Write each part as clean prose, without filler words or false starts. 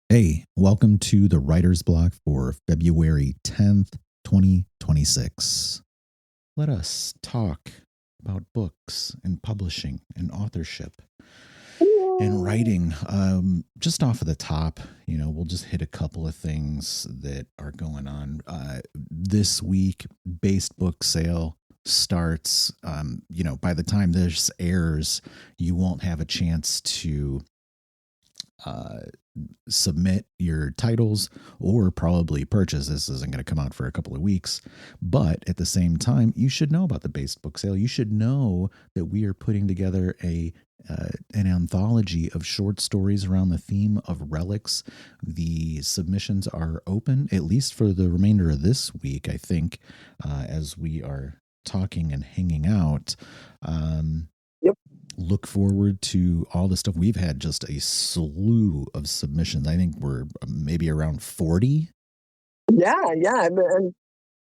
Hey, welcome to the writer's block for February 10th, 2026. Let us talk about books and publishing and authorship and writing. Just off of the top, we'll just hit a couple of things that are going on. This week, Based Book Sale starts. By the time this airs, you won't have a chance to submit your titles or probably purchase. This isn't going to come out for a couple of weeks, but at the same time, you should know about the Based Book Sale. You should know that we are putting together an anthology of short stories around the theme of relics. The submissions are open, at least for the remainder of this week, I think, as we are talking and hanging out. Look forward to all the stuff. We've had just a slew of submissions. I think we're maybe around 40. Yeah. I've been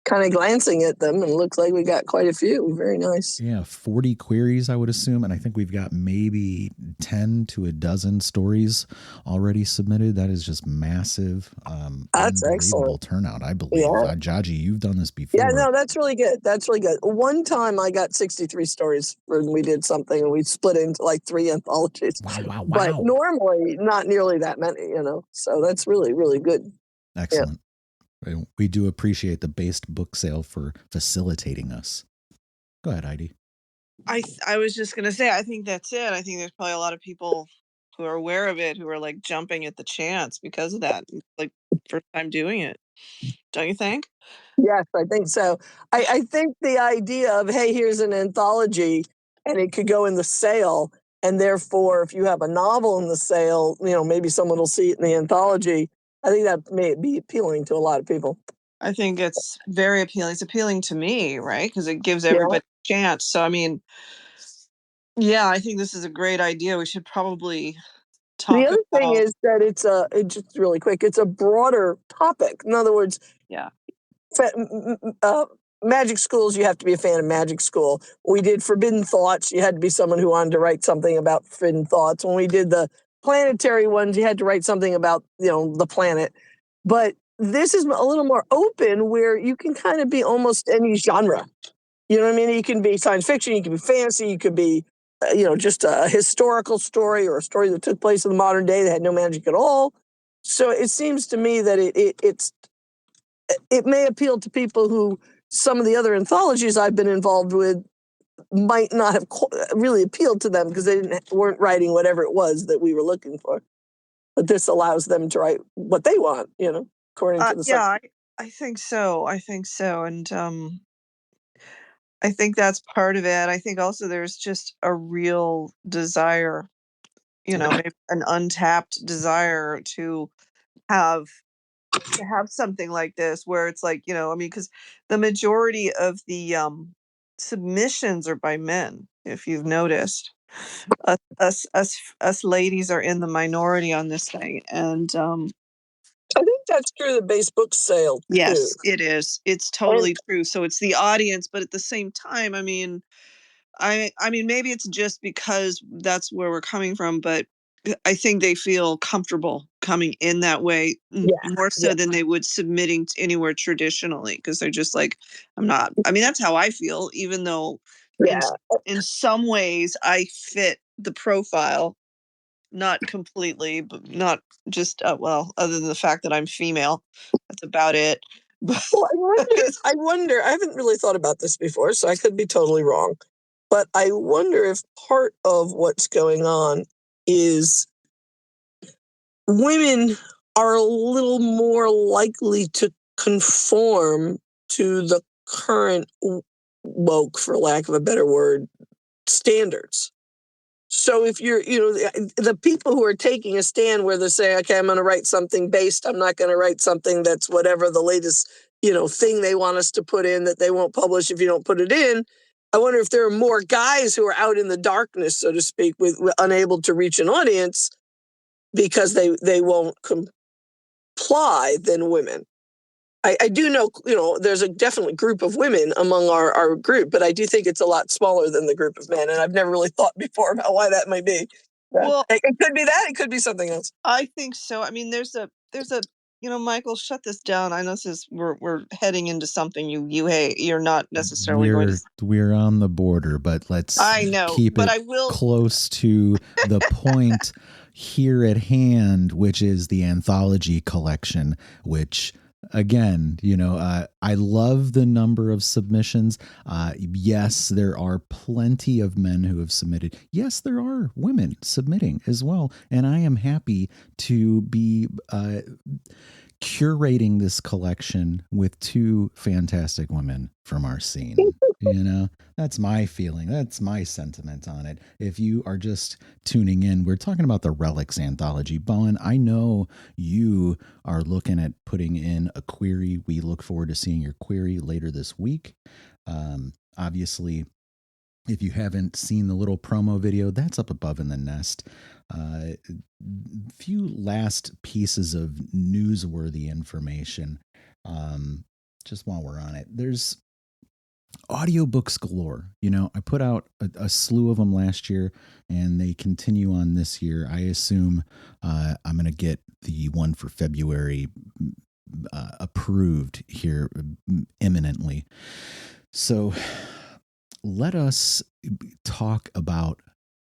kind of glancing at them, and it looks like we got quite a few. Very nice. Yeah, 40 queries, I would assume. And I think we've got maybe 10 to a dozen stories already submitted. That is just massive. That's unbelievable excellent turnout, I believe. Yeah. Jaji, you've done this before. Yeah, no, that's really good. One time I got 63 stories when we did something, and we split into like 3 anthologies. Wow. But normally not nearly that many, so that's really, really good. Excellent. Yeah. We do appreciate the Based Book Sale for facilitating us. Go ahead, Heidi. I was just going to say, I think that's it. I think there's probably a lot of people who are aware of it, who are like jumping at the chance because of that, like first time doing it. Don't you think? Yes, I think so. I think the idea of, hey, here's an anthology and it could go in the sale. And therefore, if you have a novel in the sale, maybe someone will see it in the anthology. I think that may be appealing to a lot of people. I think it's very appealing. It's appealing to me, right? Because it gives everybody a chance. So, I mean, yeah, I think this is a great idea. We should probably talk about. The other thing is that it's just really quick, it's a broader topic. In other words, magic schools, you have to be a fan of magic school. We did Forbidden Thoughts. You had to be someone who wanted to write something about Forbidden Thoughts. When we did the planetary ones, you had to write something about, the planet. But this is a little more open, where you can kind of be almost any genre. You know what I mean? You can be science fiction, you can be fantasy, you could be, just a historical story or a story that took place in the modern day that had no magic at all. So it seems to me that it may appeal to people who some of the other anthologies I've been involved with might not have really appealed to them because they weren't writing whatever it was that we were looking for. But this allows them to write what they want, according to the subject. I think so. And I think that's part of it. I think also there's just a real desire, maybe an untapped desire to have something like this, where it's like, because the majority of the submissions are by men, if you've noticed. Us ladies are in the minority on this thing, and I think that's true. The Based Book Sale. Yes, it is. It's totally true. So it's the audience, but at the same time, I mean, maybe it's just because that's where we're coming from, but I think they feel comfortable coming in that way more so than they would submitting to anywhere traditionally, because they're just like, that's how I feel, even though in some ways I fit the profile. Not completely, but not just, other than the fact that I'm female. That's about it. Well, I wonder, I haven't really thought about this before, so I could be totally wrong. But I wonder if part of what's going on is women are a little more likely to conform to the current woke, for lack of a better word, standards. So if you're, the people who are taking a stand where they're saying, okay, I'm going to write something based, I'm not going to write something that's whatever the latest, thing they want us to put in that they won't publish if you don't put it in. I wonder if there are more guys who are out in the darkness, so to speak, with unable to reach an audience because they won't comply than women. I do know, there's a definite group of women among our group, but I do think it's a lot smaller than the group of men. And I've never really thought before about why that might be. Well, it could be that. It could be something else. I think so. I mean, there's a Michael, shut this down. I know this is we're heading into something you hate. You're not necessarily going to. We're on the border, but let's I know, keep but it I will. close to the point here at hand, which is the anthology collection, which again, I love the number of submissions. Yes, there are plenty of men who have submitted. Yes, there are women submitting as well. And I am happy to be curating this collection with two fantastic women from our scene. That's my feeling. That's my sentiment on it. If you are just tuning in, we're talking about the Relics anthology. Bowen, I know you are looking at putting in a query. We look forward to seeing your query later this week. Obviously, if you haven't seen the little promo video, that's up above in the nest. Few last pieces of newsworthy information. Just while we're on it, there's audiobooks galore. I put out a slew of them last year, and they continue on this year. I assume I'm going to get the one for February approved here imminently. So let us talk about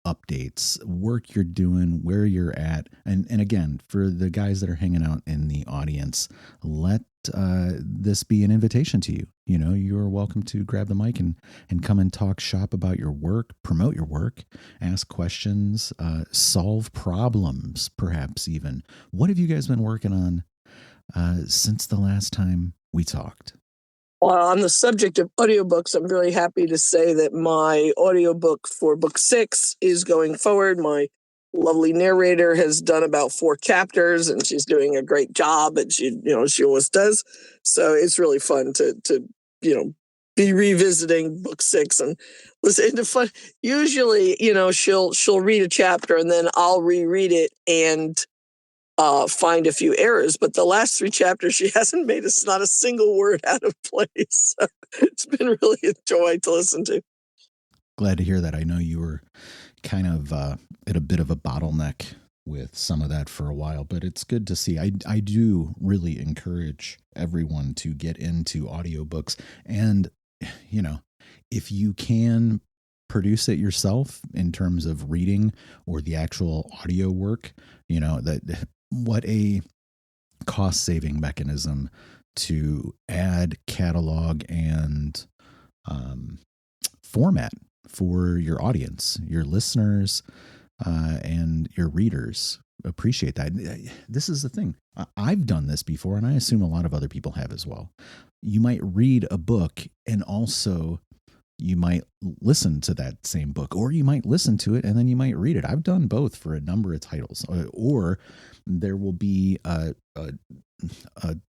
updates, work you're doing, where you're at. And again, for the guys that are hanging out in the audience, let this be an invitation to you. You're welcome to grab the mic and come and talk shop about your work, promote your work, ask questions, solve problems, perhaps even. What have you guys been working on since the last time we talked? Well, on the subject of audiobooks, I'm really happy to say that my audiobook for book 6 is going forward. My lovely narrator has done about 4 chapters, and she's doing a great job, and she always does. So it's really fun to be revisiting book 6 and listen to fun. Usually, she'll read a chapter and then I'll reread it and find a few errors, but the last 3 chapters she hasn't made us not a single word out of place. So it's been really a joy to listen to. Glad to hear that. I know you were kind of at a bit of a bottleneck with some of that for a while, but it's good to see. I do really encourage everyone to get into audiobooks, and if you can produce it yourself in terms of reading or the actual audio work, what a cost-saving mechanism to add catalog and format for your audience, your listeners, and your readers. Appreciate that. This is the thing. I've done this before, and I assume a lot of other people have as well. You might read a book and also you might listen to that same book, or you might listen to it and then you might read it. I've done both for a number of titles, or there will be a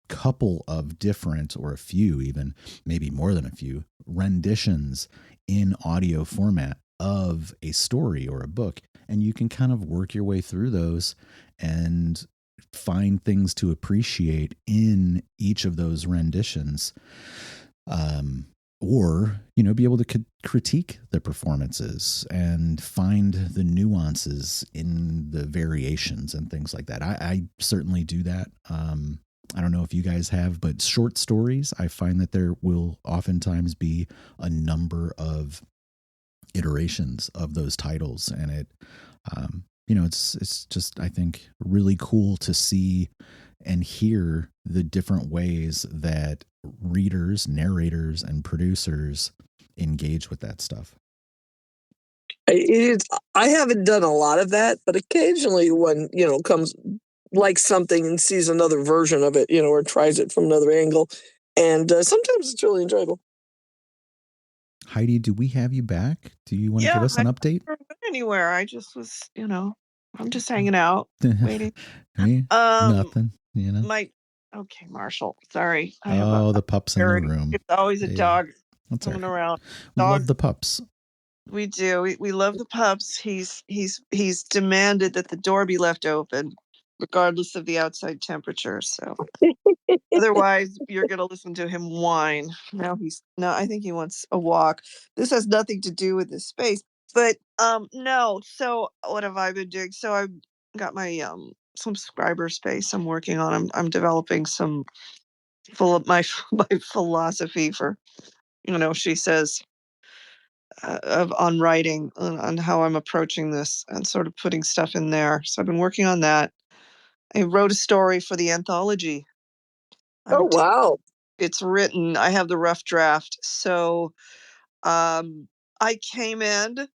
couple of different, or a few, even maybe more than a few renditions in audio format of a story or a book. And you can kind of work your way through those and find things to appreciate in each of those renditions. Or, be able to critique the performances and find the nuances in the variations and things like that. I certainly do that. I don't know if you guys have, but short stories, I find that there will oftentimes be a number of iterations of those titles. And it, it's just, I think, really cool to see and hear the different ways that readers, narrators, and producers engage with that stuff. I haven't done a lot of that, but occasionally one, comes like something and sees another version of it, or tries it from another angle. And sometimes it's really enjoyable. Heidi, do we have you back? Do you want to give us an update? I haven't been anywhere. I just was, I'm just hanging out, waiting. Nothing, Okay, Marshall. Sorry. The pups in the room. It's always a dog coming around. We love the pups. We do. We love the pups. He's demanded that the door be left open, regardless of the outside temperature. So otherwise, you're going to listen to him whine. Now I think he wants a walk. This has nothing to do with this space. But no. So what have I been doing? So I've got my some subscriber space I'm working on. I'm developing some full of my my philosophy for, she says, on writing, on how I'm approaching this and sort of putting stuff in there. So I've been working on that. I wrote a story for the anthology. Oh, wow. It's written. I have the rough draft. So I came in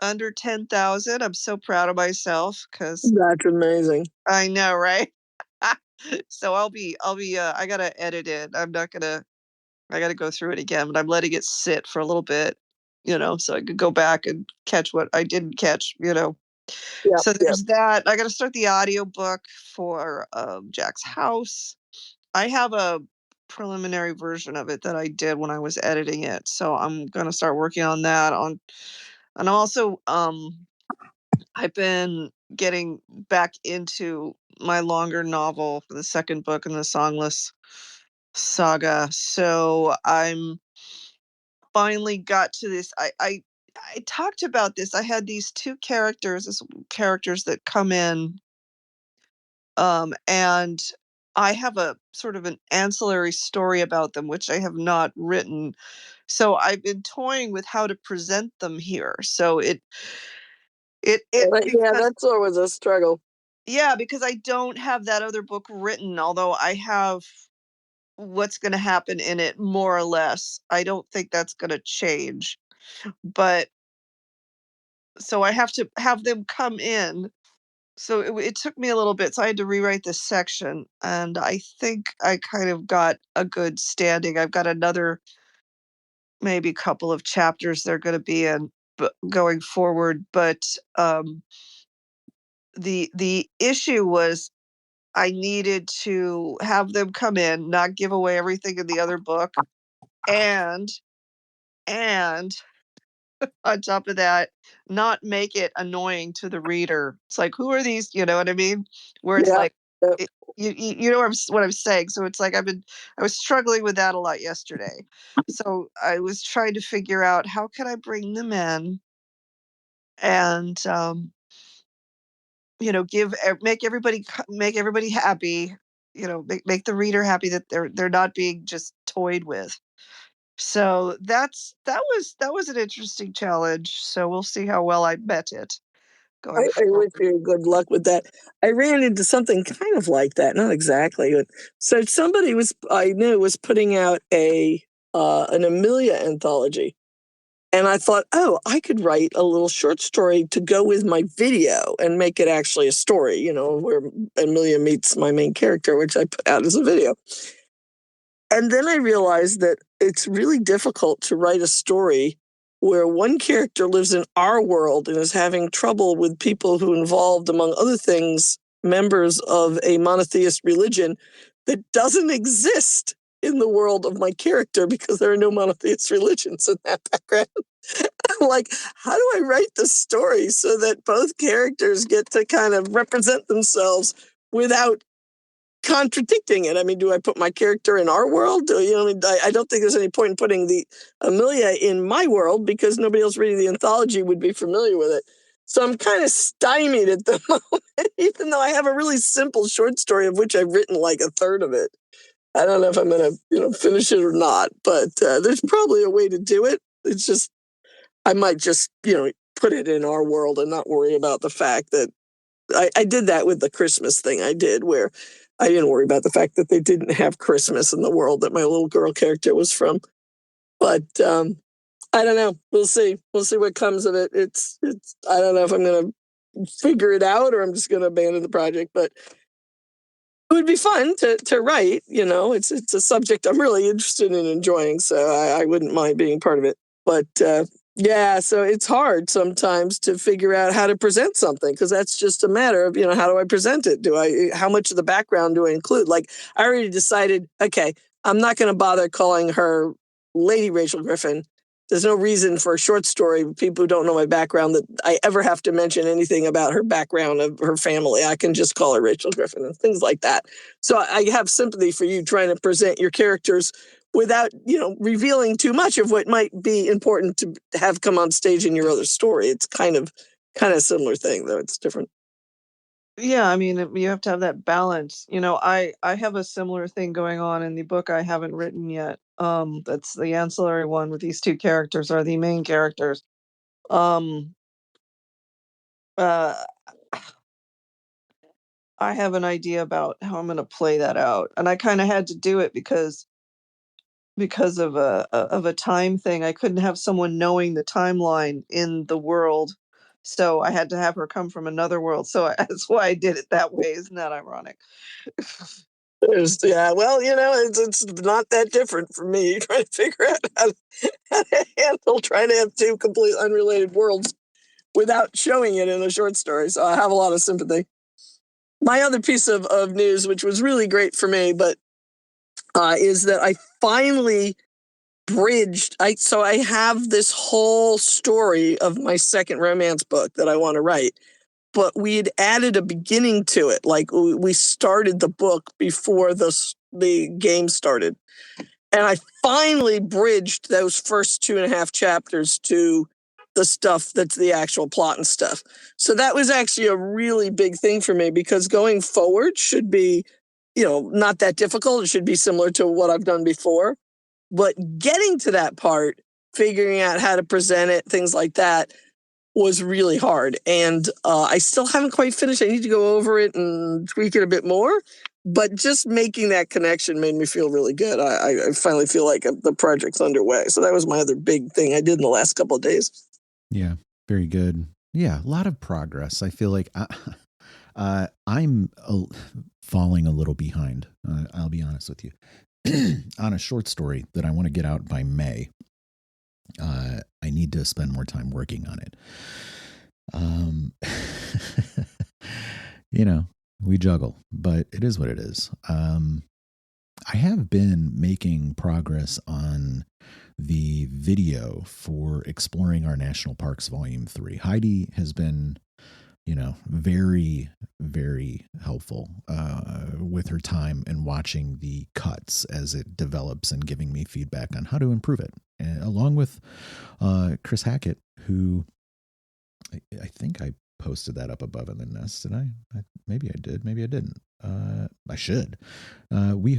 under 10,000. I'm so proud of myself because That's amazing. I know, right? So I gotta edit it. I gotta go through it again, but I'm letting it sit for a little bit, so I could go back and catch what I didn't catch. Yep, So yep. there's that. I gotta start the audiobook for Jack's House. I have a preliminary version of it that I did when I was editing it. So I'm gonna start working on that and also I've been getting back into my longer novel for the second book in the Songless saga. So I'm finally got to this. I talked about this. I had these two characters that come in, and I have a sort of an ancillary story about them, which I have not written. So I've been toying with how to present them here. So it Yeah, because that's always a struggle. yeah, because I don't have that other book written, although I have what's going to happen in it more or less. I don't think that's going to change. But so I have to have them come in. So it took me a little bit. So I had to rewrite this section. And I think I kind of got a good standing. I've got another maybe couple of chapters they're going to be in going forward. But the issue was I needed to have them come in, not give away everything in the other book, and and on top of that, not make it annoying to the reader. It's like, who are these? You know what I mean? Where it's Yeah. like, Yep. you know what I'm saying. So it's like I was struggling with that a lot yesterday. So I was trying to figure out how can I bring them in and make everybody happy. Make the reader happy that they're not being just toyed with. So that was an interesting challenge. So we'll see how well I met it going I wish forward. you good luck with that. I ran into something kind of like that, not exactly, but so somebody I knew was putting out an Amelia anthology. And I thought, oh, I could write a little short story to go with my video and make it actually a story, where Amelia meets my main character, which I put out as a video. And then I realized that it's really difficult to write a story where one character lives in our world and is having trouble with people who involved, among other things, members of a monotheist religion that doesn't exist in the world of my character because there are no monotheist religions in that background. I'm like, how do I write this story so that both characters get to kind of represent themselves without contradicting it? I mean, do I put my character in our world? I don't think there's any point in putting the Amelia in my world because nobody else reading the anthology would be familiar with it. So I'm kind of stymied at the moment, even though I have a really simple short story of which I've written like a third of it. I don't know if I'm going to, finish it or not, but there's probably a way to do it. It's just I might just, put it in our world and not worry about the fact that I did that with the Christmas thing I did, where I didn't worry about the fact that they didn't have Christmas in the world that my little girl character was from. But I don't know. We'll see. We'll see what comes of it. I don't know if I'm going to figure it out or I'm just going to abandon the project, but it would be fun to write. It's a subject I'm really interested in enjoying, so I wouldn't mind being part of it. But yeah, so it's hard sometimes to figure out how to present something because that's just a matter of how do I present it? How much of the background do I include? Like I already decided, okay, I'm not going to bother calling her Lady Rachel Griffin. There's no reason for a short story, people who don't know my background, that I ever have to mention anything about her background of her family. I can just call her Rachel Griffin and things like that. So I have sympathy for you trying to present your characters without, revealing too much of what might be important to have come on stage in your other story. It's kind of a similar thing, though it's different. Yeah, I mean, you have to have that balance. I have a similar thing going on in the book I haven't written yet. That's the ancillary one with these two characters are the main characters. Um, uh, I have an idea about how I'm going to play that out, and I kind of had to do it because of a time thing. I couldn't have someone knowing the timeline in the world, so I had to have her come from another world. So that's why I did it that way. Isn't that ironic? Yeah, well, it's not that different from me trying to figure out how to handle trying to have two completely unrelated worlds without showing it in a short story. So I have a lot of sympathy. My other piece of news, which was really great for me, but is that I finally bridged. I have this whole story of my second romance book that I want to write, but we had added a beginning to it. Like we started the book before the game started. And I finally bridged those first 2.5 chapters to the stuff that's the actual plot and stuff. So that was actually a really big thing for me, because going forward should be, not that difficult. It should be similar to what I've done before. But getting to that part, figuring out how to present it, things like that, was really hard. And I still haven't quite finished. I need to go over it and tweak it a bit more. But just making that connection made me feel really good. I finally feel like the project's underway. So that was my other big thing I did in the last couple of days. Yeah, very good. Yeah, a lot of progress. I feel like I'm falling a little behind. I'll be honest with you. On a short story that I want to get out by May. I need to spend more time working on it. We juggle, but it is what it is. I have been making progress on the video for Exploring Our National Parks Volume 3. Heidi has been, very, very helpful with her time and watching the cuts as it develops and giving me feedback on how to improve it. And along with Chris Hackett, who I think I posted that up above in the nest. Did I? Maybe I did. Maybe I didn't. I should. We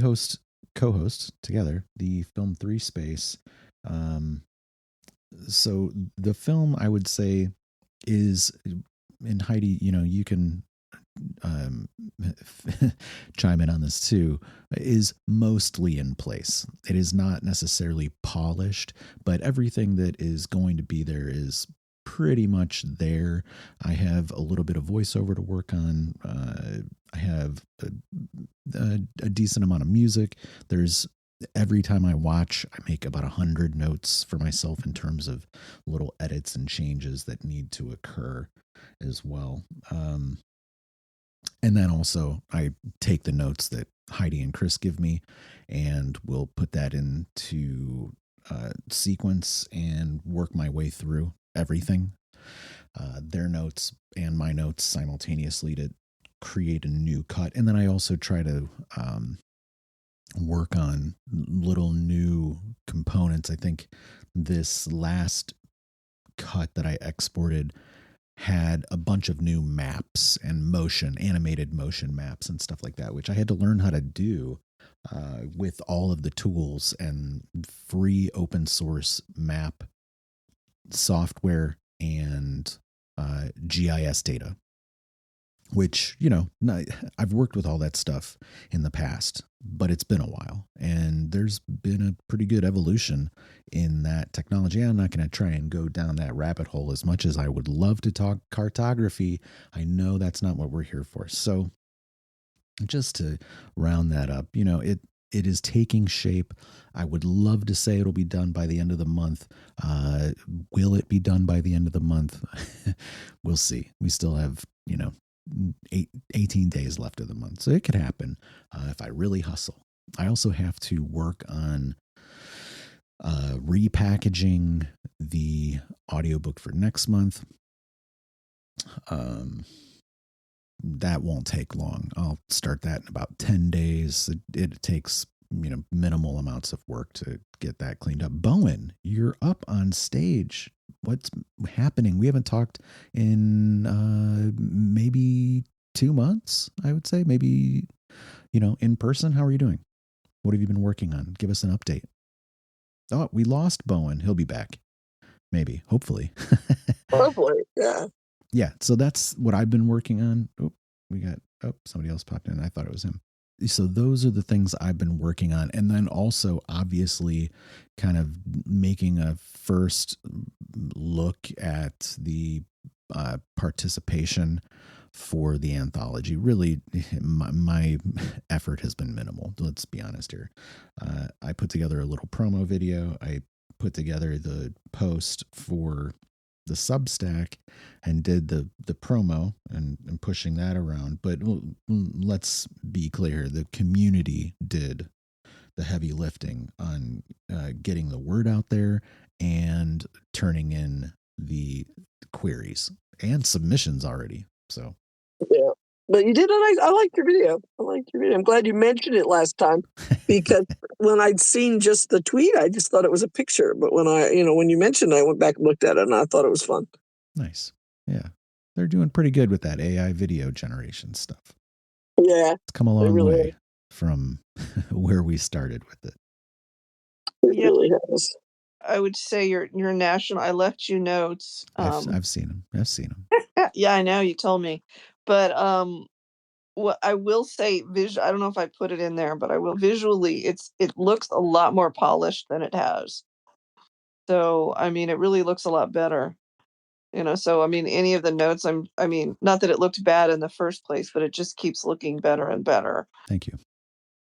co-host together the Film 3 space. So the film, I would say, is, and Heidi, you can chime in on this too, is mostly in place. It is not necessarily polished, but everything that is going to be there is pretty much there. I have a little bit of voiceover to work on. I have a decent amount of music. Every time I watch, I make about 100 notes for myself in terms of little edits and changes that need to occur as well. And then also I take the notes that Heidi and Chris give me, and we'll put that into sequence and work my way through everything, their notes and my notes simultaneously, to create a new cut. And then I also try to work on little new components. I think this last cut that I exported had a bunch of new maps and animated motion maps and stuff like that, which I had to learn how to do with all of the tools and free open source map software and GIS data, which, I've worked with all that stuff in the past, but it's been a while, and there's been a pretty good evolution in that technology. I'm not going to try and go down that rabbit hole as much as I would love to talk cartography. I know that's not what we're here for. So just to round that up, it is taking shape. I would love to say it'll be done by the end of the month. Will it be done by the end of the month? We'll see. We still have, 18 days left of the month. So it could happen if I really hustle. I also have to work on repackaging the audiobook for next month. That won't take long. I'll start that in about 10 days. It takes minimal amounts of work to get that cleaned up. Bowen, you're up on stage. What's happening? We haven't talked in maybe 2 months, I would say. Maybe, in person. How are you doing? What have you been working on? Give us an update. Oh, we lost Bowen. He'll be back. Maybe, hopefully. Hopefully, yeah. Yeah, so that's what I've been working on. Somebody else popped in. I thought it was him. So those are the things I've been working on. And then also, obviously, kind of making a first look at the participation for the anthology. Really, my effort has been minimal. Let's be honest here. I put together a little promo video. I put together the post for the Substack and did the promo and pushing that around. But let's be clear, the community did the heavy lifting on getting the word out there and turning in the queries and submissions already. So yeah, but you did. I liked your video. I'm glad you mentioned it last time, because when I'd seen just the tweet, I just thought it was a picture. But when you mentioned it, I went back and looked at it, and I thought it was fun. Nice. Yeah, they're doing pretty good with that AI video generation stuff. Yeah, it's come a long way from where we started with it. It really has. I would say your national. I left you notes. I've seen them. Yeah, I know you told me, but what I will say, I don't know if I put it in there, but I will visually. It looks a lot more polished than it has. So I mean, it really looks a lot better. So I mean, any of the notes. Not that it looked bad in the first place, but it just keeps looking better and better. Thank you.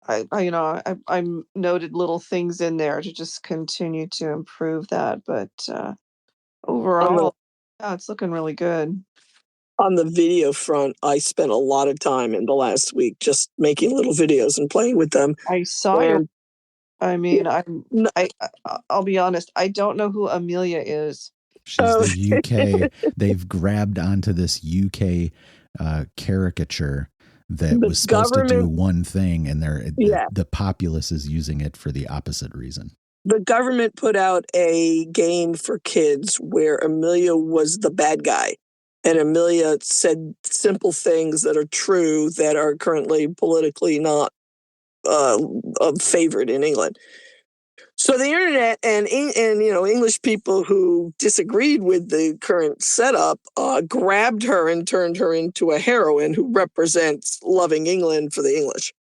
I noted little things in there to just continue to improve that, but overall, yeah, it's looking really good. On the video front, I spent a lot of time in the last week just making little videos and playing with them. I saw I'll be honest, I don't know who Amelia is. She's the UK. They've grabbed onto this UK caricature that was supposed to do one thing, and the populace is using it for the opposite reason. The government put out a game for kids where Amelia was the bad guy, and Amelia said simple things that are true that are currently politically not favored in England. So the internet and English people who disagreed with the current setup grabbed her and turned her into a heroine who represents loving England for the English.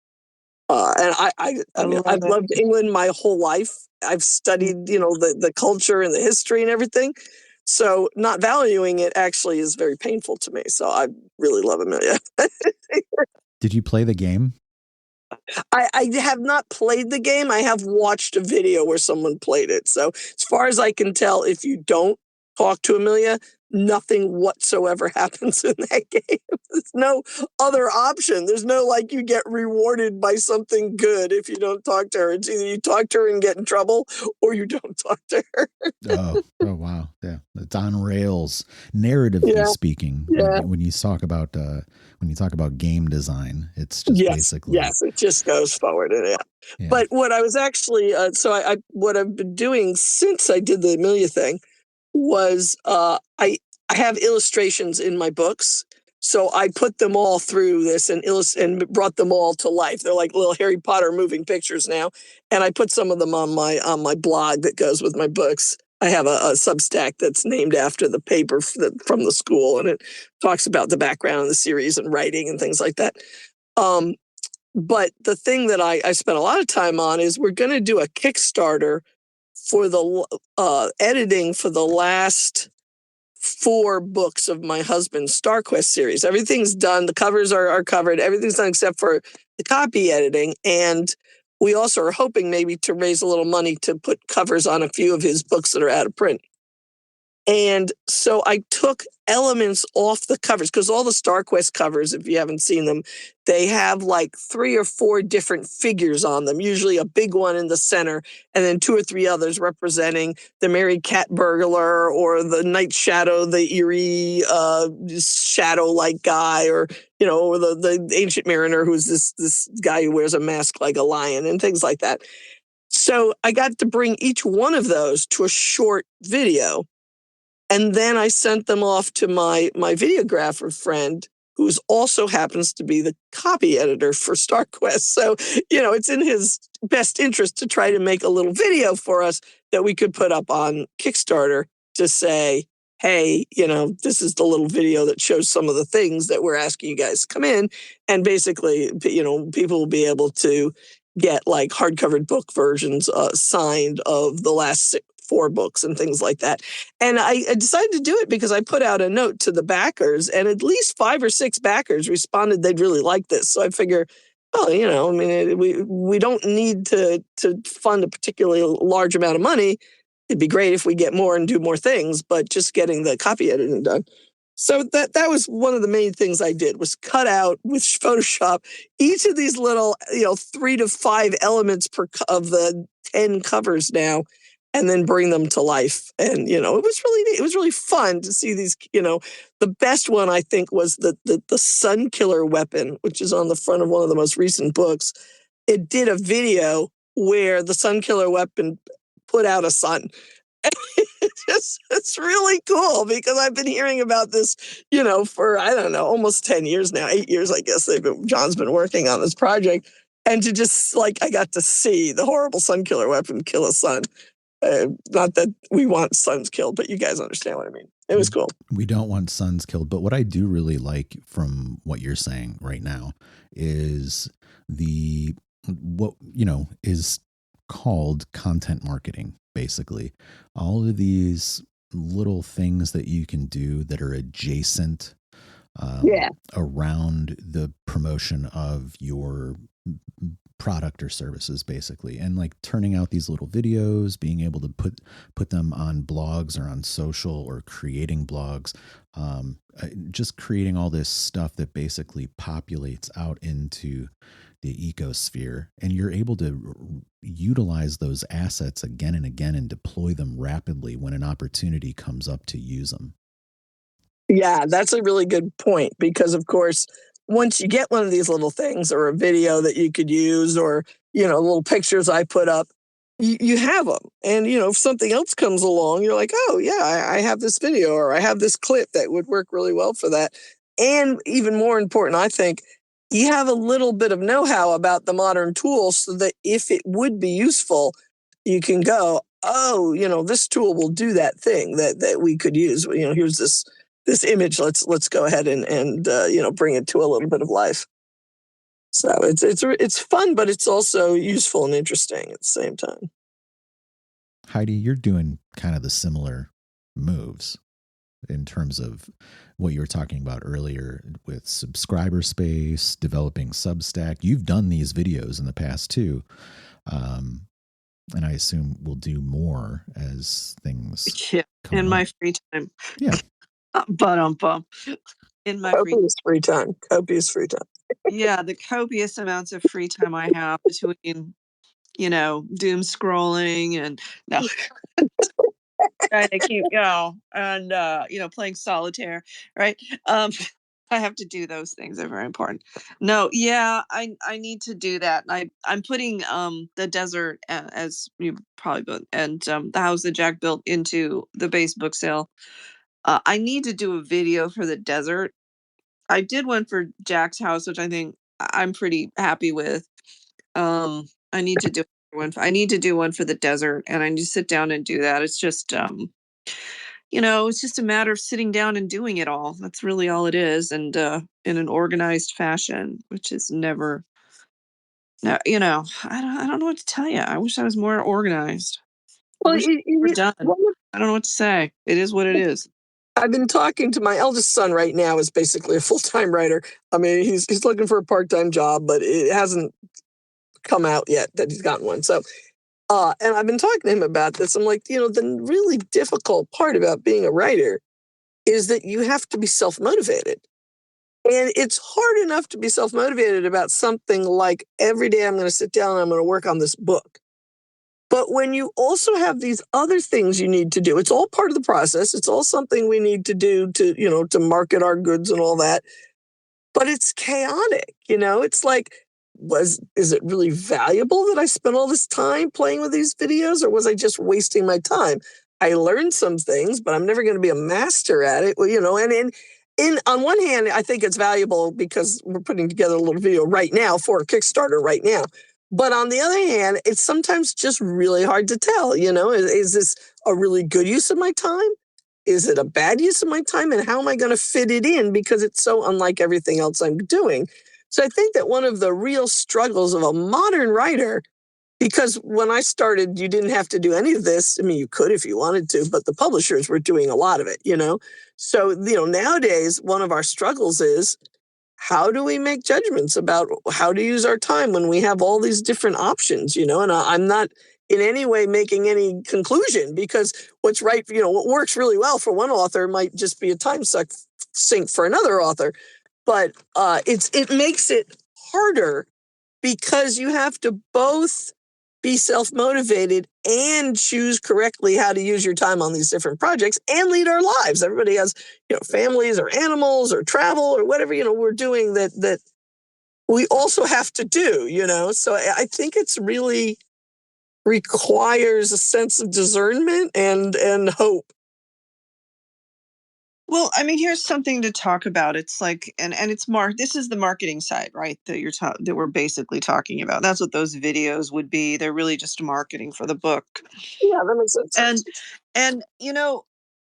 And I've loved England my whole life. I've studied, the culture and the history and everything. So not valuing it actually is very painful to me. So I really love Amelia. Did you play the game? I have not played the game. I have watched a video where someone played it. So as far as I can tell, if you don't talk to Amelia, nothing whatsoever happens in that game. There's no other option. There's no you get rewarded by something good if you don't talk to her. It's either you talk to her and get in trouble, or you don't talk to her. Oh wow. Yeah. It's on rails, narratively speaking. Yeah. When you talk about game design, it's just basically. Yes, it just goes forward. Yeah. But what I was actually what I've been doing since I did the Amelia thing was I have illustrations in my books. So I put them all through this and brought them all to life. They're like little Harry Potter moving pictures now. And I put some of them on my blog that goes with my books. I have a Substack that's named after the paper from the school, and it talks about the background of the series and writing and things like that. But the thing that I spent a lot of time on is we're going to do a Kickstarter for the editing for the last 4 books of my husband's StarQuest series. Everything's done. The covers are covered. Everything's done except for the copy editing. And we also are hoping maybe to raise a little money to put covers on a few of his books that are out of print. And so I took elements off the covers, because all the StarQuest covers, if you haven't seen them, they have like 3 or 4 different figures on them, usually a big one in the center, and then 2 or 3 others representing the Mary Cat Burglar or the Night Shadow, the eerie shadow-like guy, or or the Ancient Mariner, who's this guy who wears a mask like a lion, and things like that. So I got to bring each one of those to a short video. And then I sent them off to my videographer friend, who's also happens to be the copy editor for StarQuest. So, it's in his best interest to try to make a little video for us that we could put up on Kickstarter to say, hey, this is the little video that shows some of the things that we're asking you guys to come in. And basically, people will be able to get like hardcover book versions signed of the last 4 books and things like that. And I decided to do it because I put out a note to the backers, and at least 5 or 6 backers responded they'd really like this. So I figure, I mean, we don't need to fund a particularly large amount of money. It'd be great if we get more and do more things, but just getting the copy editing done. So that was one of the main things I did, was cut out with Photoshop each of these little 3 to 5 elements of the 10 covers now, and then bring them to life. And it was really neat. It was really fun to see these. The best one I think was the sun killer weapon, which is on the front of one of the most recent books. It did a video where the sun killer weapon put out a sun. It's really cool, because I've been hearing about this, for, I don't know, almost 10 years now, 8 years, I guess John's been working on this project. And to just I got to see the horrible sun killer weapon kill a sun. Not that we want sons killed, but you guys understand what I mean. It was cool. We don't want sons killed. But what I do really like from what you're saying right now is what is called content marketing, basically. All of these little things that you can do that are adjacent around the promotion of your product or services, basically, and like turning out these little videos, being able to put them on blogs or on social, or creating blogs, just creating all this stuff that basically populates out into the ecosphere, and you're able to utilize those assets again and again and deploy them rapidly when an opportunity comes up to use them. Yeah, that's a really good point, because of course, once you get one of these little things, or a video that you could use, or little pictures I put up, you have them. And if something else comes along, you're like, oh yeah, I have this video, or I have this clip that would work really well for that. And even more important, I think, you have a little bit of know-how about the modern tools, so that if it would be useful, you can go, oh, this tool will do that thing that we could use. Here's this image. Let's go ahead and bring it to a little bit of life. So it's fun, but it's also useful and interesting at the same time. Heidi, you're doing kind of the similar moves in terms of what you were talking about earlier with subscriber space, developing Substack. You've done these videos in the past too. And I assume we'll do more as things come in up. my free time. Yeah. In my free time. Copious free time. Yeah, the copious amounts of free time I have between, doom scrolling and trying to keep and playing solitaire, right? I have to do those things. They're very important. No, yeah, I need to do that. I'm putting the desert, as you probably both, and the house that Jack built, into the base book sale. I need to do a video for the desert. I did one for Jack's house, which I think I'm pretty happy with. I need to do one. I need to do one for the desert, and I need to sit down and do that. It's just it's just a matter of sitting down and doing it all. That's really all it is, and in an organized fashion, which is never. No, I don't know what to tell you. I wish I was more organized. Well, We're done. I don't know what to say. It is what it is. I've been talking to my eldest son right now, is basically a full-time writer. I mean, he's looking for a part-time job, but it hasn't come out yet that he's gotten one. So And I've been talking to him about this. I'm like, the really difficult part about being a writer is that you have to be self-motivated. And it's hard enough to be self-motivated about something like every day I'm going to sit down and I'm going to work on this book. But when you also have these other things you need to do, it's all part of the process. It's all something we need to do to market our goods and all that. But it's chaotic, It's like, is it really valuable that I spent all this time playing with these videos, or was I just wasting my time? I learned some things, but I'm never going to be a master at it. Well, and in on one hand, I think it's valuable because we're putting together a little video right now for a Kickstarter right now. But on the other hand, it's sometimes just really hard to tell, is this a really good use of my time? Is it a bad use of my time? And how am I going to fit it in? Because it's so unlike everything else I'm doing. So I think that one of the real struggles of a modern writer, because when I started, you didn't have to do any of this. I mean, you could if you wanted to, but the publishers were doing a lot of it, So, nowadays, one of our struggles is, how do we make judgments about how to use our time when we have all these different options, And I'm not in any way making any conclusion, because what's right, what works really well for one author might just be a time sink for another author. But it makes it harder because you have to both be self-motivated and choose correctly how to use your time on these different projects and lead our lives. Everybody has, families or animals or travel or whatever, we're doing that we also have to do, So I think it's really requires a sense of discernment and hope. Well, I mean, here's something to talk about. It's like, and it's this is the marketing side, right? That we're basically talking about. That's what those videos would be. They're really just marketing for the book. Yeah, that makes sense. And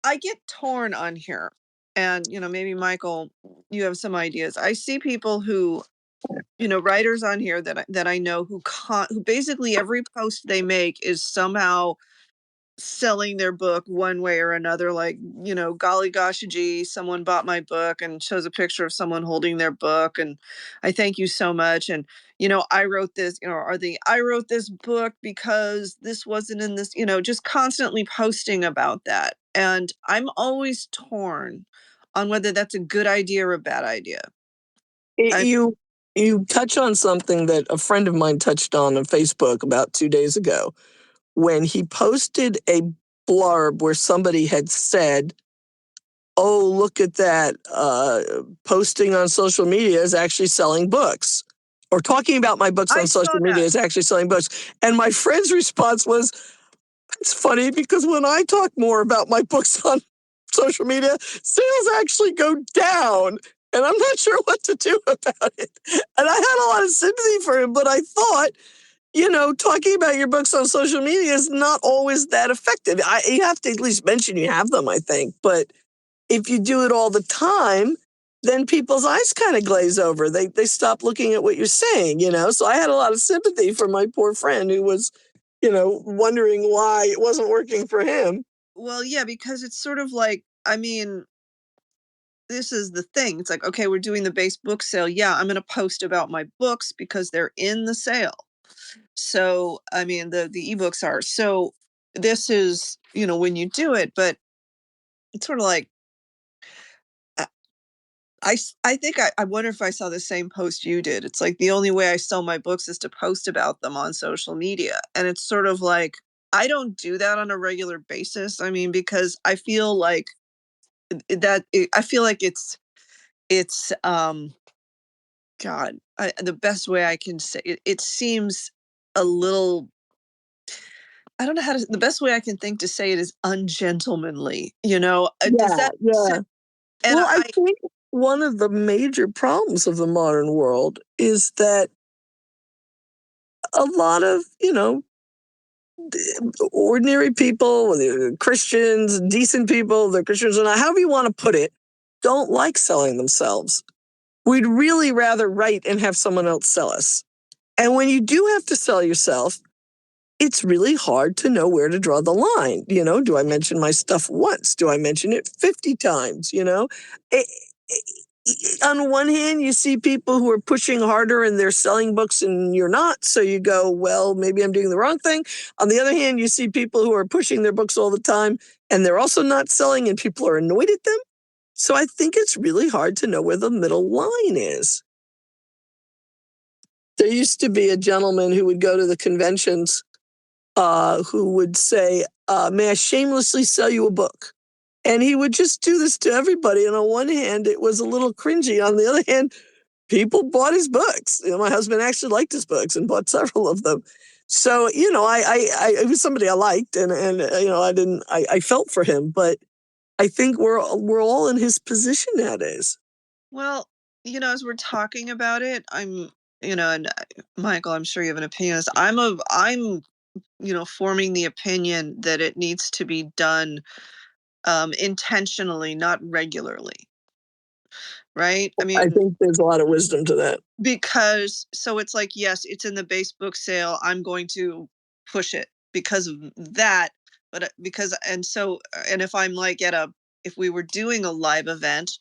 I get torn on here. And maybe Michael, you have some ideas. I see people who, writers on here that I know who basically every post they make is somehow selling their book one way or another, like, golly gosh gee, someone bought my book, and shows a picture of someone holding their book, and I thank you so much, and I wrote this, I wrote this book because this wasn't in this, just constantly posting about that. And I'm always torn on whether that's a good idea or a bad idea. I You touch on something that a friend of mine touched on Facebook about 2 days ago, when he posted a blurb where somebody had said, "Oh, look at that, posting on social media is actually selling books," or talking about my books on saw social media that. is actually selling books. And my friend's response was, "It's funny because when I talk more about my books on social media, sales actually go down. And I'm not sure what to do about it." And I had a lot of sympathy for him, but I thought, talking about your books on social media is not always that effective. You have to at least mention you have them, I think. But if you do it all the time, then people's eyes kind of glaze over. They stop looking at what you're saying, So I had a lot of sympathy for my poor friend who was, wondering why it wasn't working for him. Well, yeah, because it's sort of like, I mean, this is the thing. It's like, okay, we're doing the base book sale. Yeah, I'm going to post about my books because they're in the sale. So, I mean, the ebooks are. So, this is, when you do it, but it's sort of like, I, I think I wonder if I saw the same post you did. It's like the only way I sell my books is to post about them on social media. And it's sort of like, I don't do that on a regular basis. I mean, because I feel like I feel like it's God, the best way I can say it, it seems a little, I don't know the best way I can think to say it is ungentlemanly, does Yeah, that make yeah. sense? And Well, I think one of the major problems of the modern world is that a lot of, ordinary people, Christians, decent people, they're Christians or not, however you want to put it, don't like selling themselves. We'd really rather write and have someone else sell us. And when you do have to sell yourself, it's really hard to know where to draw the line. Do I mention my stuff once? Do I mention it 50 times? It, on one hand, you see people who are pushing harder and they're selling books and you're not. So you go, well, maybe I'm doing the wrong thing. On the other hand, you see people who are pushing their books all the time and they're also not selling and people are annoyed at them. So I think it's really hard to know where the middle line is. There used to be a gentleman who would go to the conventions who would say, may I shamelessly sell you a book? And he would just do this to everybody. And on one hand, it was a little cringy. On the other hand, people bought his books. My husband actually liked his books and bought several of them. So, it was somebody I liked and I felt for him, but I think we're all in his position nowadays. Well, as we're talking about it, and Michael, I'm sure you have an opinion on this. I'm forming the opinion that it needs to be done intentionally, not regularly. Right? I I mean, think there's a lot of wisdom to that. because so it's like, yes, it's in the base book sale. I'm going to push it because of that. But and if I'm like if we were doing a live event,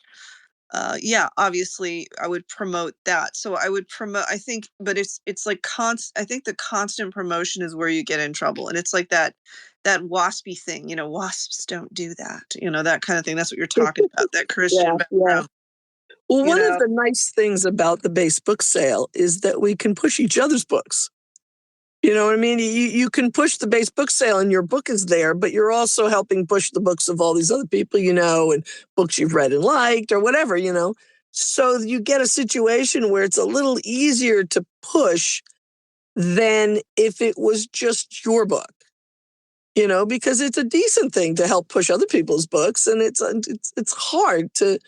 yeah, obviously I would promote that. So I would promote, I think, but it's like I think the constant promotion is where you get in trouble. And it's like that waspy thing, wasps don't do that, that kind of thing. That's what you're talking about, that Christian Yeah. background. Well, one of the nice things about the base book sale is that we can push each other's books. You know what I mean? You can push the base book sale and your book is there, but you're also helping push the books of all these other people, and books you've read and liked or whatever. So you get a situation where it's a little easier to push than if it was just your book. Because it's a decent thing to help push other people's books, and it's hard to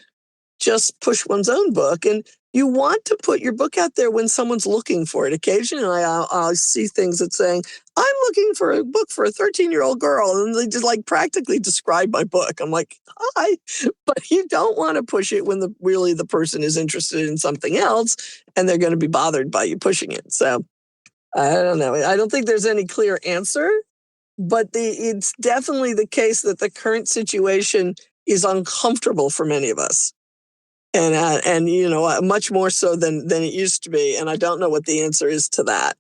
just push one's own book. And you want to put your book out there when someone's looking for it. Occasionally, I'll see things that saying, I'm looking for a book for a 13-year-old girl. And they just practically describe my book. I'm like, hi. But you don't want to push it when really the person is interested in something else and they're going to be bothered by you pushing it. So I don't know. I don't think there's any clear answer, but it's definitely the case that the current situation is uncomfortable for many of us. And much more so than it used to be. And I don't know what the answer is to that.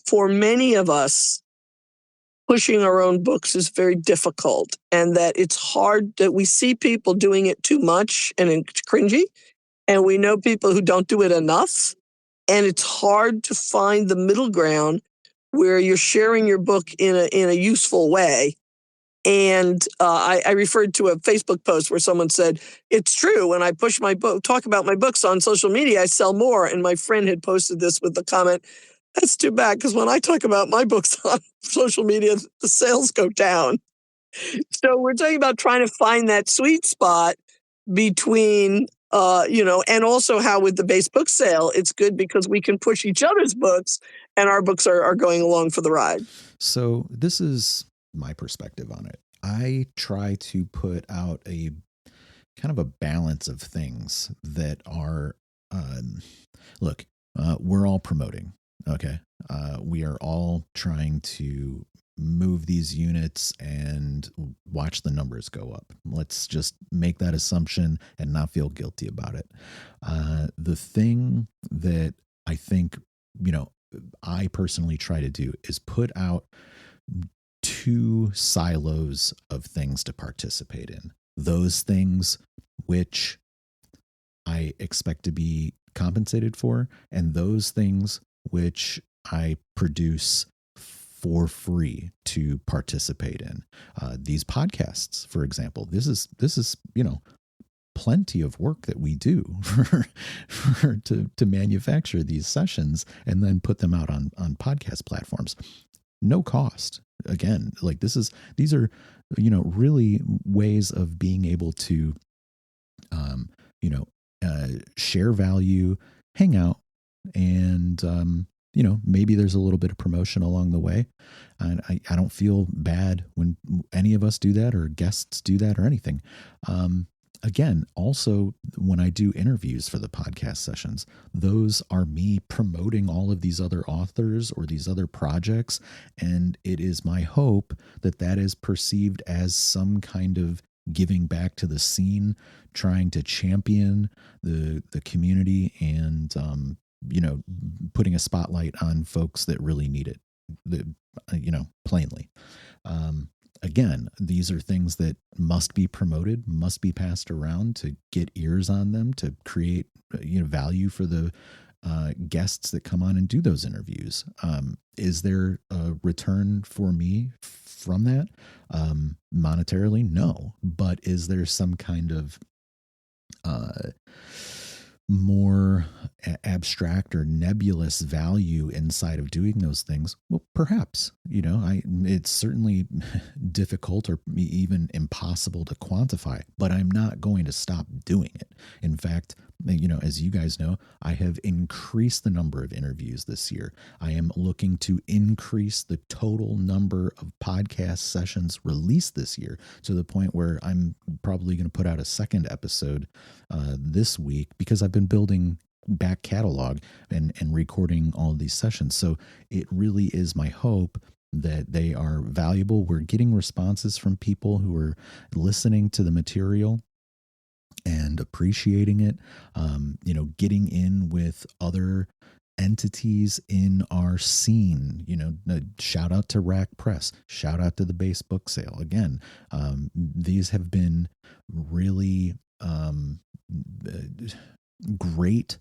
For many of us, pushing our own books is very difficult, and that it's hard that we see people doing it too much and it's cringy. And we know people who don't do it enough. And it's hard to find the middle ground where you're sharing your book in a useful way. And I referred to a Facebook post where someone said, it's true, when I push my book, talk about my books on social media, I sell more. And my friend had posted this with the comment, that's too bad, because when I talk about my books on social media, the sales go down. So we're talking about trying to find that sweet spot between, and also how with the base book sale, it's good because we can push each other's books and our books are going along for the ride. So this is my perspective on it. I try to put out a kind of a balance of things that are, we're all promoting. Okay. We are all trying to move these units and watch the numbers go up. Let's just make that assumption and not feel guilty about it. The thing that I think, I personally try to do is put out two silos of things to participate in. Those things which I expect to be compensated for, and those things which I produce for free to participate in. These podcasts, for example, this is plenty of work that we do to manufacture these sessions and then put them out on podcast platforms. No cost. Again, these are really ways of being able to share value, hang out, and maybe there's a little bit of promotion along the way. And I don't feel bad when any of us do that or guests do that or anything. Again, also when I do interviews for the podcast sessions, those are me promoting all of these other authors or these other projects. And it is my hope that that is perceived as some kind of giving back to the scene, trying to champion the community, and putting a spotlight on folks that really need it. Plainly. Again, these are things that must be promoted, must be passed around to get ears on them, to create value for the guests that come on and do those interviews. Is there a return for me from that? Monetarily, no. But is there some kind of more abstract or nebulous value inside of doing those things? Well, perhaps. It's certainly difficult or even impossible to quantify, but I'm not going to stop doing it. In fact, as you guys know, I have increased the number of interviews this year. I am looking to increase the total number of podcast sessions released this year, to the point where I'm probably going to put out a second episode this week, because I've been building back catalog and recording all of these sessions. So it really is my hope that they are valuable. We're getting responses from people who are listening to the material and appreciating it, getting in with other entities in our scene. Shout out to Rack Press, shout out to the Base Book Sale. Again, these have been really great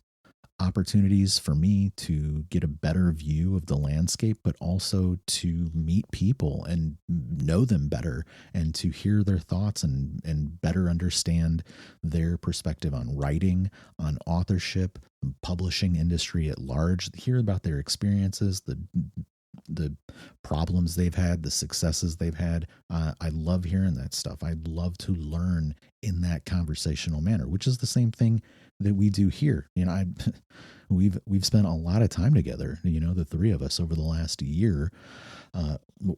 opportunities for me to get a better view of the landscape, but also to meet people and know them better, and to hear their thoughts and better understand their perspective on writing, on authorship, publishing industry at large, hear about their experiences, the problems they've had, the successes they've had. I love hearing that stuff. I'd love to learn in that conversational manner, which is the same thing that we do here. We've spent a lot of time together, the three of us, over the last year,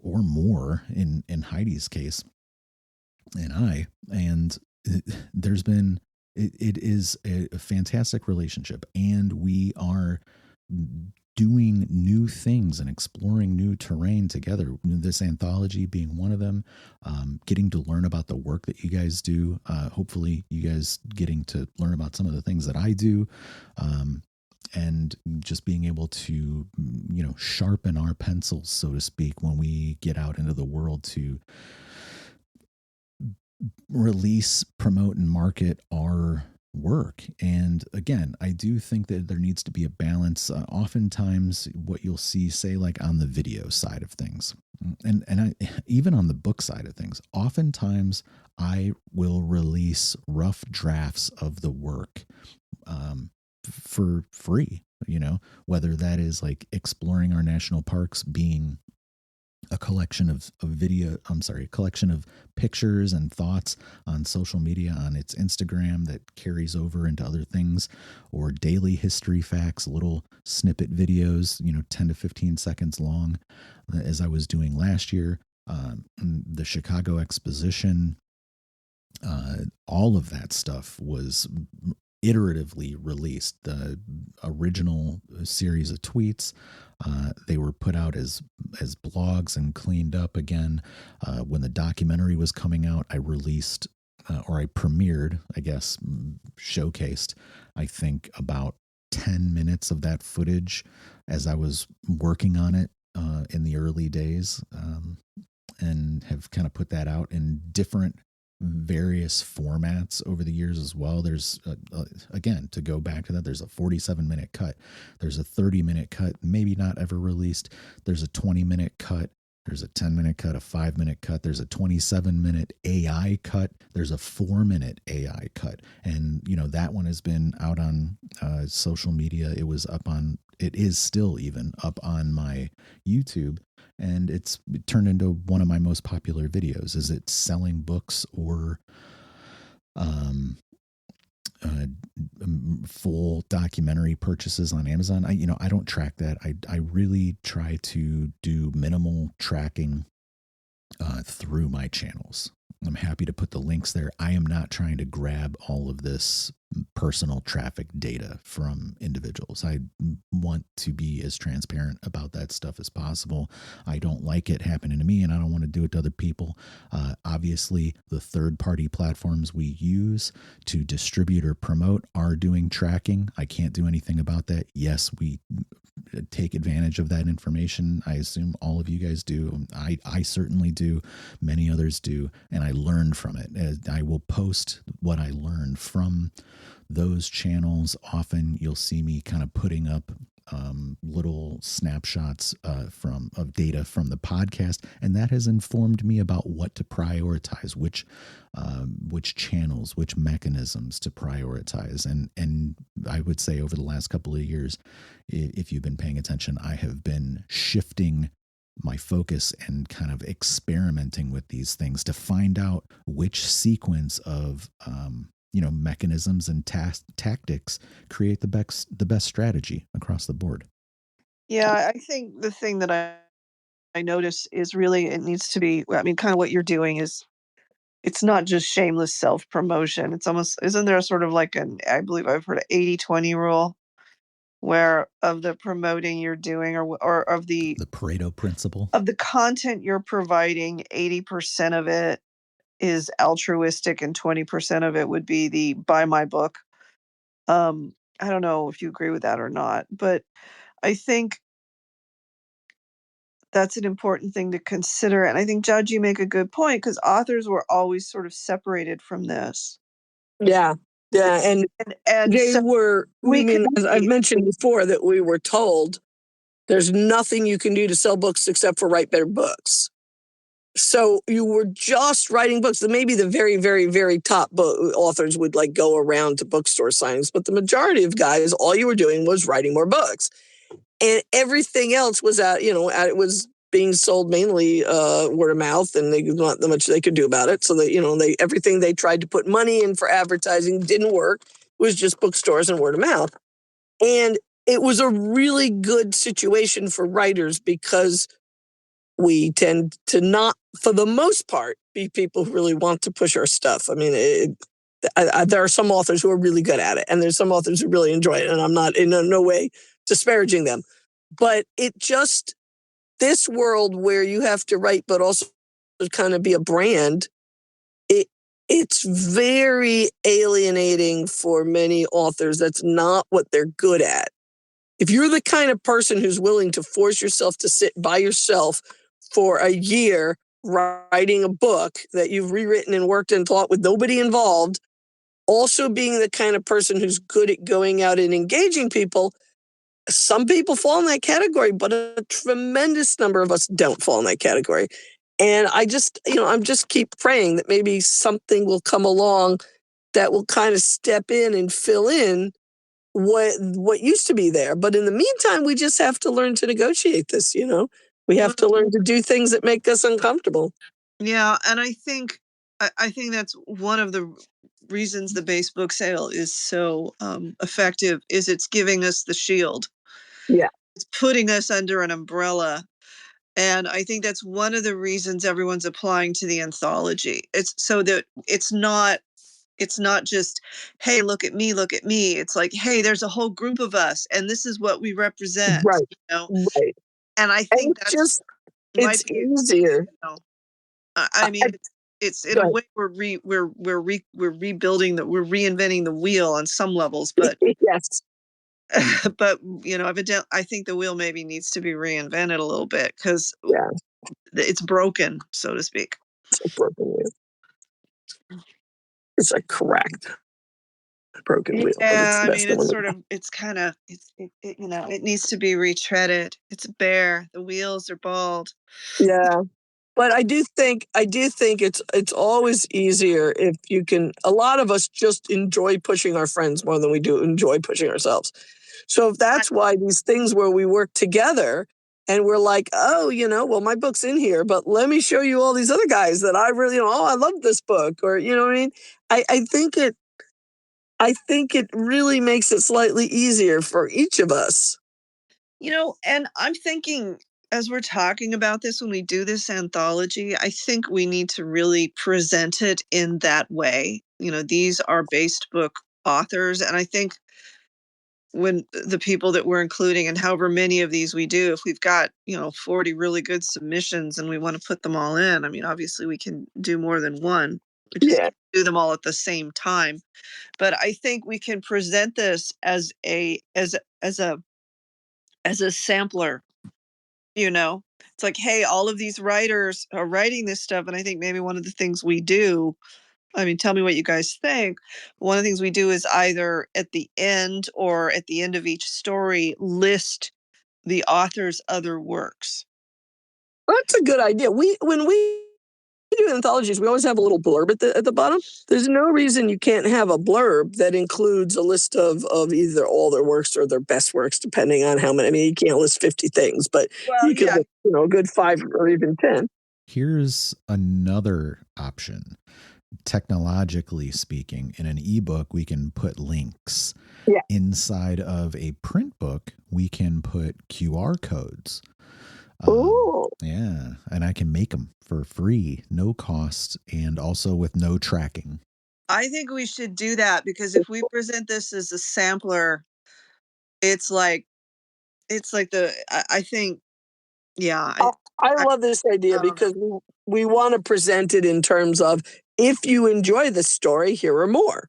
or more in Heidi's case, and there's been, it is a fantastic relationship, and we are doing new things and exploring new terrain together. This anthology being one of them, getting to learn about the work that you guys do. Hopefully you guys getting to learn about some of the things that I do, and just being able to, sharpen our pencils, so to speak, when we get out into the world to release, promote, and market our work. And again, I do think that there needs to be a balance. Oftentimes what you'll see, say, like on the video side of things, and even on the book side of things, oftentimes I will release rough drafts of the work for free, whether that is like Exploring Our National Parks being a collection of collection of pictures and thoughts on social media, on its Instagram, that carries over into other things, or daily history facts, little snippet videos, 10 to 15 seconds long, as I was doing last year, the Chicago Exposition, all of that stuff was iteratively released. The original series of tweets, they were put out as blogs and cleaned up again. When the documentary was coming out, I released, or I premiered, I guess, showcased, I think, about 10 minutes of that footage as I was working on it in the early days, and have kind of put that out in different various formats over the years as well. There's again, to go back to that, there's a 47-minute cut, there's a 30-minute cut, maybe not ever released, there's a 20-minute cut, there's a 10-minute cut, a 5-minute cut, there's a 27-minute AI cut, there's a 4-minute AI cut. And that one has been out on social media. It is still even up on my YouTube, and it turned into one of my most popular videos. Is it selling books or full documentary purchases on Amazon? I don't track that. I really try to do minimal tracking through my channels. I'm happy to put the links there. I am not trying to grab all of this personal traffic data from individuals. I want to be as transparent about that stuff as possible. I don't like it happening to me, and I don't want to do it to other people. Obviously, the third-party platforms we use to distribute or promote are doing tracking. I can't do anything about that. Yes, we take advantage of that information. I assume all of you guys do. I certainly do. Many others do. And I learn from it. I will post what I learned from those channels. Often you'll see me kind of putting up little snapshots of data from the podcast, and that has informed me about what to prioritize, which channels, which mechanisms to prioritize. And I would say over the last couple of years, if you've been paying attention, I have been shifting my focus and kind of experimenting with these things to find out which sequence of mechanisms and tactics create the best strategy across the board. Yeah, I think the thing that I notice is really it needs to be, I mean, kind of what you're doing is it's not just shameless self-promotion. It's almost, isn't there sort of like I believe I've heard an 80-20 rule where of the promoting you're doing or of the Pareto principle of the content you're providing, 80% of it is altruistic and 20% of it would be the buy my book. I don't know if you agree with that or not, but I think that's an important thing to consider. And I think, Judge, you make a good point because authors were always sort of separated from this. Yeah. Yeah. And they so were, we could as I've mentioned before, that we were told there's nothing you can do to sell books except for write better books. So you were just writing books. Maybe the very, very, very top authors would like go around to bookstore signings, but the majority of guys, all you were doing was writing more books, and everything else was it was being sold mainly word of mouth, and they not that much they could do about it. So that everything they tried to put money in for advertising didn't work. It was just bookstores and word of mouth, and it was a really good situation for writers because we tend to not, for the most part, be people who really want to push our stuff. I mean, there are some authors who are really good at it, and there's some authors who really enjoy it, and I'm not in no way disparaging them. But this world where you have to write, but also kind of be a brand, it's very alienating for many authors. That's not what they're good at. If you're the kind of person who's willing to force yourself to sit by yourself for a year writing a book that you've rewritten and worked and thought with nobody involved, also being the kind of person who's good at going out and engaging people, some people fall in that category, but a tremendous number of us don't fall in that category. And I'm just keep praying that maybe something will come along that will kind of step in and fill in what used to be there. But in the meantime, we just have to learn to negotiate this, We have to learn to do things that make us uncomfortable. Yeah, and I think that's one of the reasons the base book sale is so effective is it's giving us the shield. Yeah. It's putting us under an umbrella. And I think that's one of the reasons everyone's applying to the anthology. It's so that it's not just, hey, look at me. It's like, hey, there's a whole group of us and this is what we represent. Right. Right. And I think it's easier. I mean, it's in a way we're rebuilding we're reinventing the wheel on some levels, but yes. But I think the wheel maybe needs to be reinvented a little bit because it's broken, so to speak. It's a broken wheel. It's a cracked broken wheel. Yeah, I mean, it needs to be retreaded. It's bare. The wheels are bald. Yeah. But I do think it's always easier if you can. A lot of us just enjoy pushing our friends more than we do enjoy pushing ourselves. So if that's why these things where we work together and we're like, oh, well, my book's in here, but let me show you all these other guys that I really, I love this book, or what I mean. I think it really makes it slightly easier for each of us. And I'm thinking, as we're talking about this, when we do this anthology, I think we need to really present it in that way. These are based book authors. And I think when the people that we're including, and however many of these we do, if we've got 40 really good submissions and we want to put them all in, I mean, obviously we can do more than one. We just can't do them all at the same time. But I think we can present this as a sampler. It's like, hey, all of these writers are writing this stuff, and I think maybe one of the things we do, I mean, tell me what you guys think. One of the things we do is either at the end or at the end of each story, list the author's other works. That's a good idea. When we do anthologies, we always have a little blurb at the bottom. There's no reason you can't have a blurb that includes a list of either all their works or their best works, depending on how many. I mean, you can't list 50 things, but you could list, a good 5 or even 10. Here's another option. Technologically speaking, in an ebook, we can put links. Yeah. Inside of a print book, we can put QR codes. Yeah, and I can make them for free, no cost, and also with no tracking. I think we should do that, because if we present this as a sampler, it's like I think, yeah. I love this idea because we want to present it in terms of, if you enjoy this story, here are more.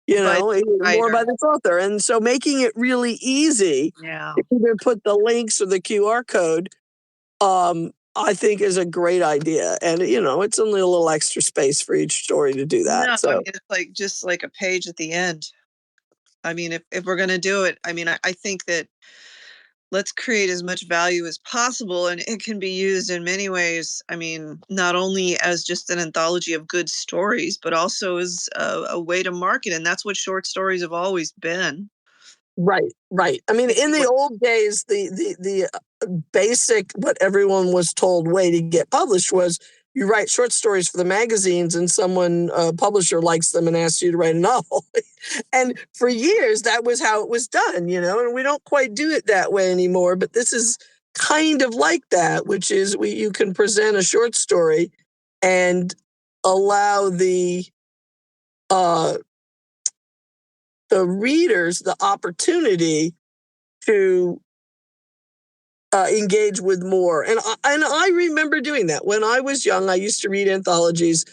More by this author. And so making it really easy to either put the links or the QR code, I think is a great idea. And, it's only a little extra space for each story to do that. No, so I mean, it's just like a page at the end. I mean, if we're going to do it, I mean, I think that let's create as much value as possible, and it can be used in many ways. I mean, not only as just an anthology of good stories, but also as a way to market. And that's what short stories have always been. Right. I mean, in the old days, the basic, what everyone was told way to get published was, you write short stories for the magazines and a publisher likes them and asks you to write a novel. And for years, that was how it was done, and we don't quite do it that way anymore. But this is kind of like that, which is you can present a short story and allow the readers the opportunity to engage with more. And I remember doing that. When I was young, I used to read anthologies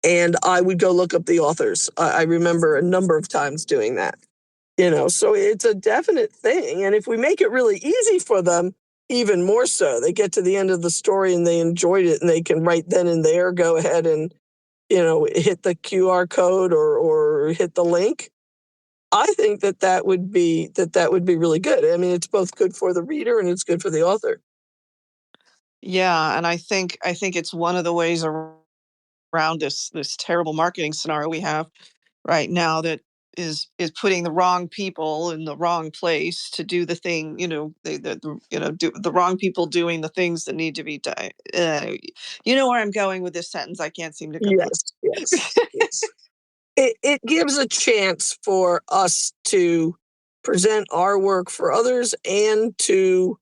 and I would go look up the authors. I remember a number of times doing that. So it's a definite thing. And if we make it really easy for them, even more so, they get to the end of the story and they enjoyed it and they can right then and there go ahead and, hit the QR code or hit the link. I think that would be really good. I mean, it's both good for the reader and it's good for the author. Yeah, and I think it's one of the ways around this terrible marketing scenario we have right now, that is putting the wrong people in the wrong place to do the thing. Do the wrong people doing the things that need to be done. You know where I'm going with this sentence? I can't seem to complete. Yes. It gives a chance for us to present our work for others and to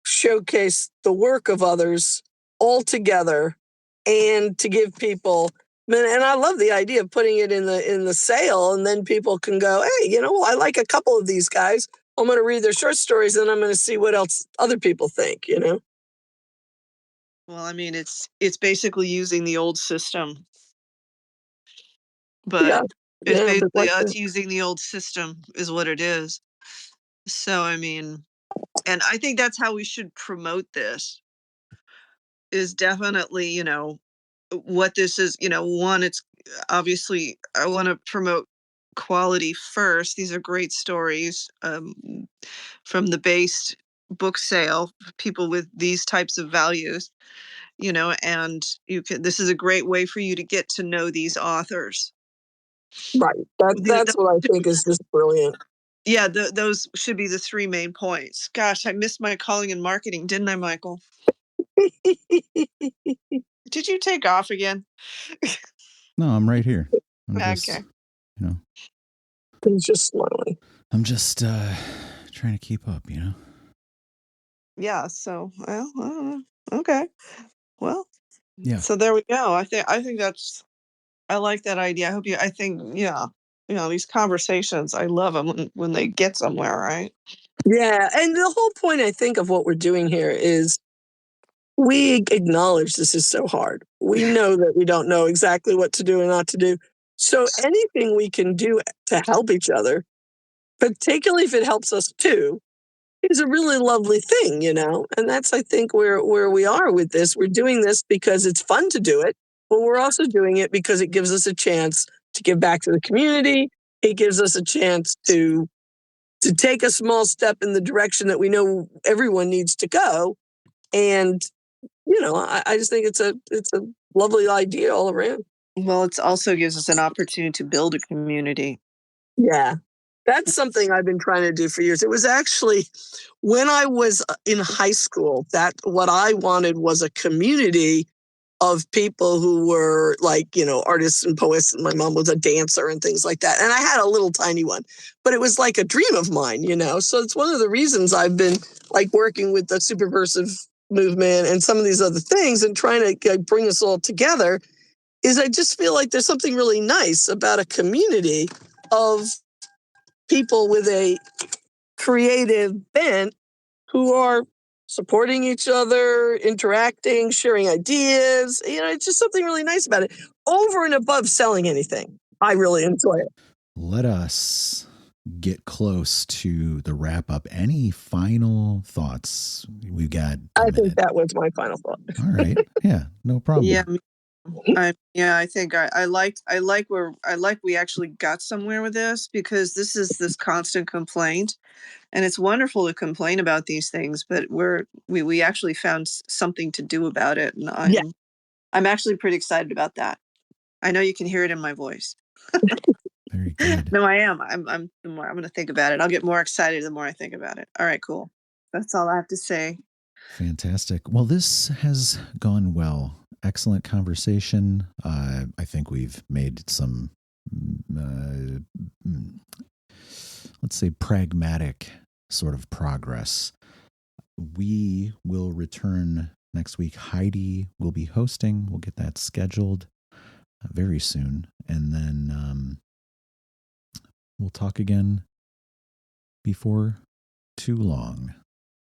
showcase the work of others all together, and to give people. And I love the idea of putting it in the sale, and then people can go, hey, I like a couple of these guys. I'm going to read their short stories, and I'm going to see what else other people think. Well, I mean, it's basically using the old system. But it's basically us using the old system is what it is. So, I mean, and I think that's how we should promote this, is definitely, what this is. One, it's obviously, I want to promote quality first. These are great stories from the based book sale, people with these types of values, and this is a great way for you to get to know these authors. Right. That's what I think is just brilliant. Yeah, those should be the 3 main points. Gosh, I missed my calling in marketing, didn't I, Michael? Did you take off again? No, I'm right here. I'm okay. He's just smiling. I'm just trying to keep up, Yeah, so, well, I don't know. Okay. Well, yeah. So there we go. I think I like that idea. I think, yeah. these conversations, I love them when they get somewhere, right? Yeah. And the whole point, I think, of what we're doing here is we acknowledge this is so hard. We know that we don't know exactly what to do and not to do. So anything we can do to help each other, particularly if it helps us too, is a really lovely thing, And that's, I think, where we are with this. We're doing this because it's fun to do it, but we're also doing it because it gives us a chance to give back to the community. It gives us a chance to take a small step in the direction that we know everyone needs to go. And I just think it's a lovely idea all around. Well, it also gives us an opportunity to build a community. Yeah. That's something I've been trying to do for years. It was actually when I was in high school that what I wanted was a community of people who were like, artists and poets. And my mom was a dancer and things like that. And I had a little tiny one, but it was like a dream of mine, So it's one of the reasons I've been like working with the superversive movement and some of these other things and trying to bring us all together is I just feel like there's something really nice about a community of people with a creative bent who are supporting each other, interacting, sharing ideas. It's just something really nice about it. Over and above selling anything, I really enjoy it. Let us get close to the wrap up. Any final thoughts? We've got I think that was my final thought. All right. Yeah, no problem. Yeah. I think I like we actually got somewhere with this, because this is this constant complaint, and it's wonderful to complain about these things, but we actually found something to do about it, and I'm actually pretty excited about that. I know you can hear it in my voice. Very good. No, I am. I'm going to think about it. I'll get more excited the more I think about it. All right, cool. That's all I have to say. Fantastic. Well, this has gone well. Excellent conversation. I think we've made some, let's say, pragmatic sort of progress. We will return next week. Heidi will be hosting. We'll get that scheduled very soon. And then we'll talk again before too long.